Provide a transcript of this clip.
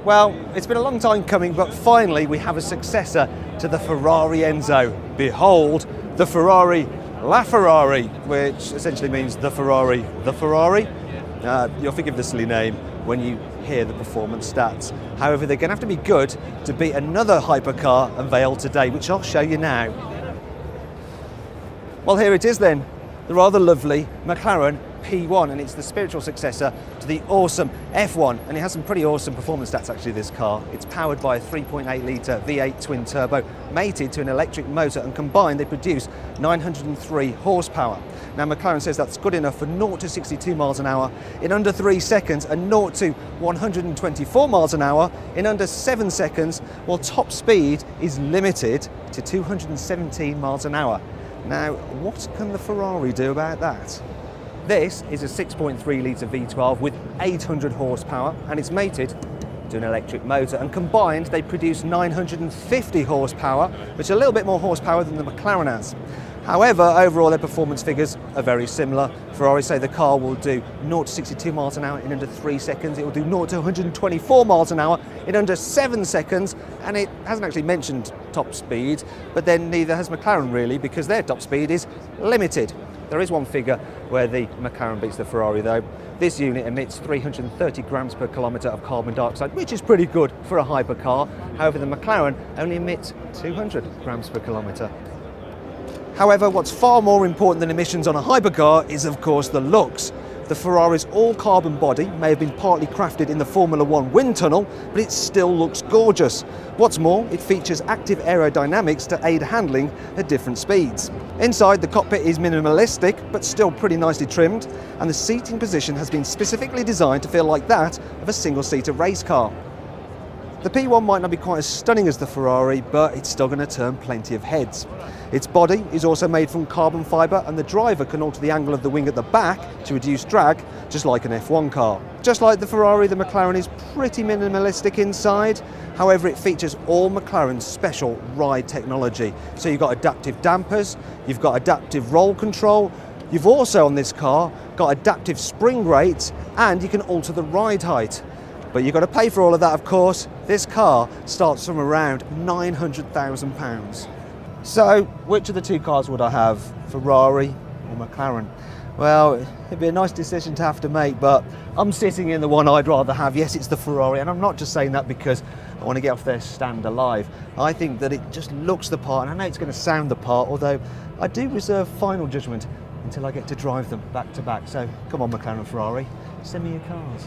Well, it's been a long time coming, but finally we have a successor to the Ferrari Enzo. Behold, the Ferrari LaFerrari, which essentially means the Ferrari. You'll forgive the silly name when you hear the performance stats. However, they're going to have to be good to beat another hypercar unveiled today, which I'll show you now. Well, here it is then, the rather lovely McLaren P1, and it's the spiritual successor to the awesome F1, and it has some pretty awesome performance stats actually, this car. It's powered by a 3.8 litre V8 twin turbo mated to an electric motor, and combined they produce 903 horsepower. Now McLaren says that's good enough for 0 to 62 miles an hour in under 3 seconds and 0 to 124 miles an hour in under 7 seconds, while top speed is limited to 217 miles an hour. Now, what can the Ferrari do about that? This is a 6.3 litre V12 with 800 horsepower, and it's mated to an electric motor, and combined they produce 950 horsepower, which is a little bit more horsepower than the McLaren has. However, overall their performance figures are very similar. Ferrari say the car will do 0 to 62 miles an hour in under 3 seconds, it will do 0 to 124 miles an hour in under 7 seconds, and it hasn't actually mentioned top speed, but then neither has McLaren really, because their top speed is limited. There is one figure where the McLaren beats the Ferrari though. This unit emits 330 grams per kilometre of carbon dioxide, which is pretty good for a hypercar. However, the McLaren only emits 200 grams per kilometre. However, what's far more important than emissions on a hypercar is of course the looks. The Ferrari's all-carbon body may have been partly crafted in the Formula 1 wind tunnel, but it still looks gorgeous. What's more, it features active aerodynamics to aid handling at different speeds. Inside, the cockpit is minimalistic, but still pretty nicely trimmed, and the seating position has been specifically designed to feel like that of a single-seater race car. The P1 might not be quite as stunning as the Ferrari, but it's still going to turn plenty of heads. Its body is also made from carbon fibre, and the driver can alter the angle of the wing at the back to reduce drag, just like an F1 car. Just like the Ferrari, the McLaren is pretty minimalistic inside. However, it features all McLaren's special ride technology. So you've got adaptive dampers, you've got adaptive roll control, you've also on this car got adaptive spring rates, and you can alter the ride height. But you've got to pay for all of that, of course. This car starts from around £900,000. So, which of the two cars would I have, Ferrari or McLaren? Well, it'd be a nice decision to have to make, but I'm sitting in the one I'd rather have. Yes, it's the Ferrari, and I'm not just saying that because I want to get off their stand alive. I think that it just looks the part, and I know it's going to sound the part, although I do reserve final judgment until I get to drive them back to back. So, come on McLaren and Ferrari, send me your cars.